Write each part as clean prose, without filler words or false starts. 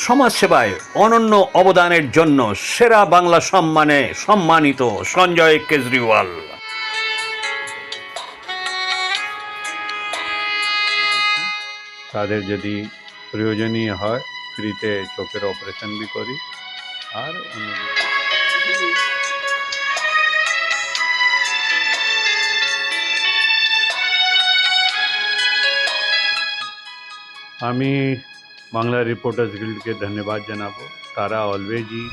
সমাজসেবায় অনন্য অবদানের জন্য সেরা বাংলা সম্মানে সম্মানিত সঞ্জয় কেজরিওয়াল। তাদের যদি প্রয়োজনীয় হয় ফ্রিতে চোখের অপারেশন বি করি। আর আমি বাংলা রিপোর্টার্স গিল্ডকে ধন্যবাদ জানাবো। তারা অলওয়েজই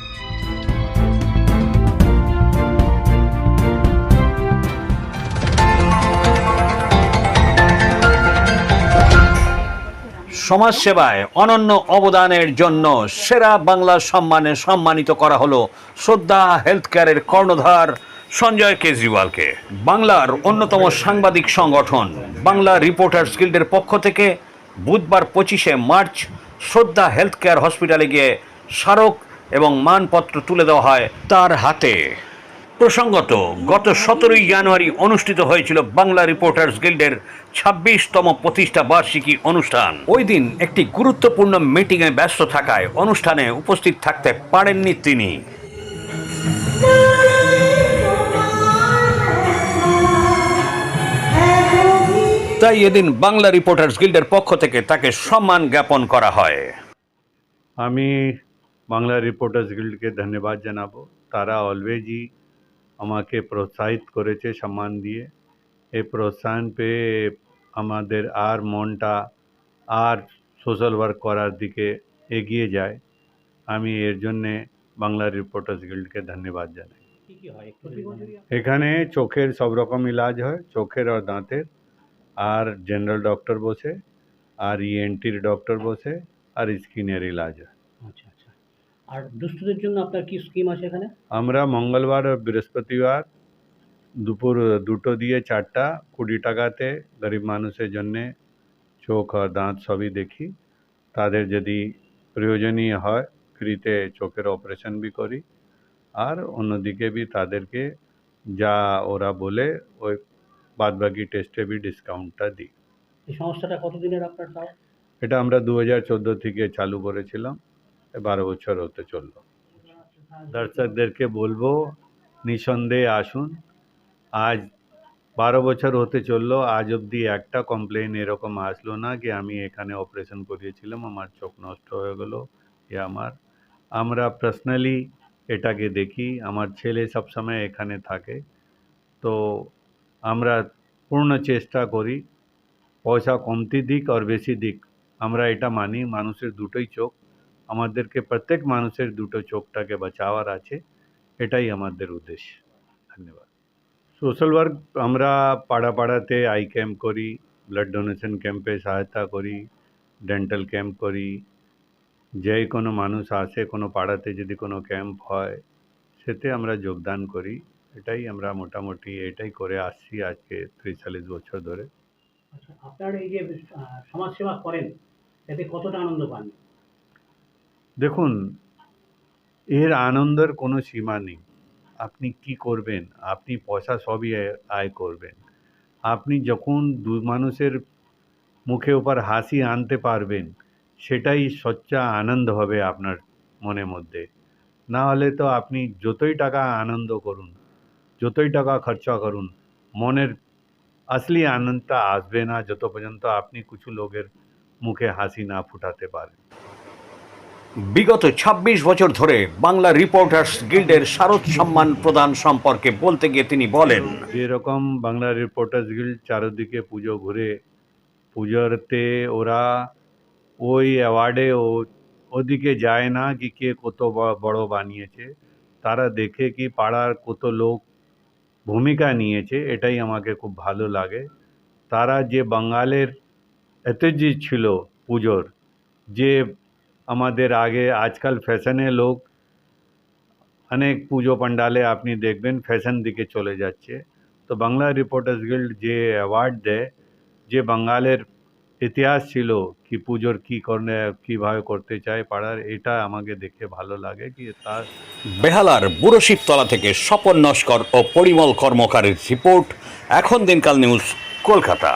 সমাজসেবায় অনন্য অবদানের জন্য সেরা বাংলা সম্মানে সম্মানিত করা হলো শ্রদ্ধা হেলথ কেয়ারের কর্ণধার সঞ্জয় কেজরিওয়ালকে। বাংলার অন্যতম সাংবাদিক সংগঠন বাংলা রিপোর্টার্স গিল্ডের পক্ষ থেকে বুধবার 25শে মার্চ শ্রদ্ধা হেলথ কেয়ার হসপিটালে গিয়ে স্মারক এবং মানপত্র তুলে দেওয়া হয় তার হাতে। প্রসঙ্গত, গত 17ই জানুয়ারি অনুষ্ঠিত হয়েছিল বাংলা রিপোর্টার্স গিল্ডের 26তম প্রতিষ্ঠা বার্ষিকী অনুষ্ঠান। ওই দিন একটি গুরুত্বপূর্ণ মিটিংয়ে ব্যস্ত থাকায় অনুষ্ঠানে উপস্থিত থাকতে পারেননি তিনি। তাই এদিন বাংলা রিপোর্টার্স গিল্ডের পক্ষ থেকে তাকে সম্মান জ্ঞাপন করা হয়। আমি বাংলা রিপোর্টার্স গিল্ডকে ধন্যবাদ জানাবো। তারা অলওয়েজই আমাকে প্রোৎসাহিত করেছে সম্মান দিয়ে। এই প্রোৎসাহন পেয়ে আমাদের আর মনটা আর সোশ্যাল ওয়ার্ক করার দিকে এগিয়ে যায়। আমি এর জন্যে বাংলা রিপোর্টার্স গিল্ডকে ধন্যবাদ জানাই। এখানে চোখের সব রকম ইলাজ হয়, চোখের আর দাঁতের। আর জেনারেল ডক্টর বসে, আর ইএনটির ডক্টর বসে, আর স্কিনের ইলাজ হয়। আচ্ছা আচ্ছা। আর দুস্থদের জন্য আপনার কি স্কিম আছে এখানে? আমরা মঙ্গলবার আর বৃহস্পতিবার দুপুর 2টো দিয়ে 4টা 20 টাকাতে গরিব মানুষের জন্যে চোখ আর দাঁত সবই দেখি। তাদের যদি প্রয়োজনীয় হয় ফ্রিতে চোখের অপারেশন বি করি। আর অন্যদিকে বি তাদেরকে যা ওরা বলে ওই বাদবাকি টেস্টে বি ডিসকাউন্টটা দিই। এই সংস্থাটা কতদিনের আপনার তাও? এটা আমরা 2014 থেকে চালু করেছিলাম, 12 বছর হতে চললো। দর্শকদেরকে বলবো নিঃসন্দেহে আসুন। আজ 12 বছর হতে চললো, আজ অবধি একটা কমপ্লেন এরকম আসলো না কি আমি এখানে অপারেশন করিয়েছিলাম, আমার চোখ নষ্ট হয়ে গেল। আমরা পার্সোনালি এটাকে দেখি। আমার ছেলে সবসময় এখানে থাকে, তো আমরা পূর্ণ চেষ্টা করি পয়সা কমতি দিক আর বেশি দিক। আমরা এটা মানি মানুষের দুটোই চোখ, আমাদেরকে প্রত্যেক মানুষের দুটো চোখটাকে বাঁচাবার আছে, এটাই আমাদের উদ্দেশ্য। ধন্যবাদ। সোশ্যাল ওয়ার্ক আমরা পাড়া পাড়াতে আই ক্যাম্প করি, ব্লাড ডোনেশন ক্যাম্পে সহায়তা করি, ডেন্টাল ক্যাম্প করি। যে কোনো মানুষ আসে, কোনো পাড়াতে যদি কোনো ক্যাম্প হয় সেতে আমরা যোগদান করি। এটাই আমরা মোটামুটি এটাই করে আসছি আজকে 43 বছর ধরে। আচ্ছা, আপনার এই যে সমাজসেবা করেন এতে কতটা আনন্দ পান? দেখুন, এর আনন্দের কোনো সীমা নেই। আপনি কি করবেন, আপনি পয়সা সবই আয় করবেন। আপনি যখন দু মানুষের মুখে উপর হাসি আনতে পারবেন, সেটাই সচ্চা আনন্দ হবে আপনার মনের মধ্যে। না হলে তো আপনি যতই টাকা আনন্দ করুন, যতই টাকা খরচা করুন, মনের আসলি আনন্দটা আসবে না যত পর্যন্ত আপনি কিছু লোকের মুখে হাসি না ফুটাতে পারেন। বিগত 26 বছর ধরে বাংলা রিপোর্টার্স গিল্ডের শারদ সম্মান প্রদান সম্পর্কে বলতে গিয়ে তিনি বলেন, যেরকম বাংলা রিপোর্টার্স গিল্ড চারিদিকে পুজো ঘুরে, পুজোতে ওরা ওই অ্যাওয়ার্ডে ওদিকে যায় না কি কে কত বড় বানিয়েছে, তারা দেখে কি পাড়ার কত লোক ভূমিকা নিয়েছে। এটাই আমাকে খুব ভালো লাগে। তারা যে বাঙালের ঐতিহ্য ছিল পুজোর, যে আমাদের আগে আজকাল ফ্যাশনে লোক অনেক পুজো পান্ডালে আপনি দেখবেন ফ্যাশন দিকে চলে যাচ্ছে, তো বাংলা রিপোর্টার্স গিল্ড যে অ্যাওয়ার্ড দেয়, যে বাঙালের ইতিহাস ছিল কি পুজোর কীভাবে করতে চায় পাড়ার, এটা আমাকে দেখে ভালো লাগে কি তার। বেহালার বুড়ো শিবতলা থেকে স্বপন নস্কর ও পরিমল কর্মকারের রিপোর্ট, এখন দিনকাল নিউজ, কলকাতা।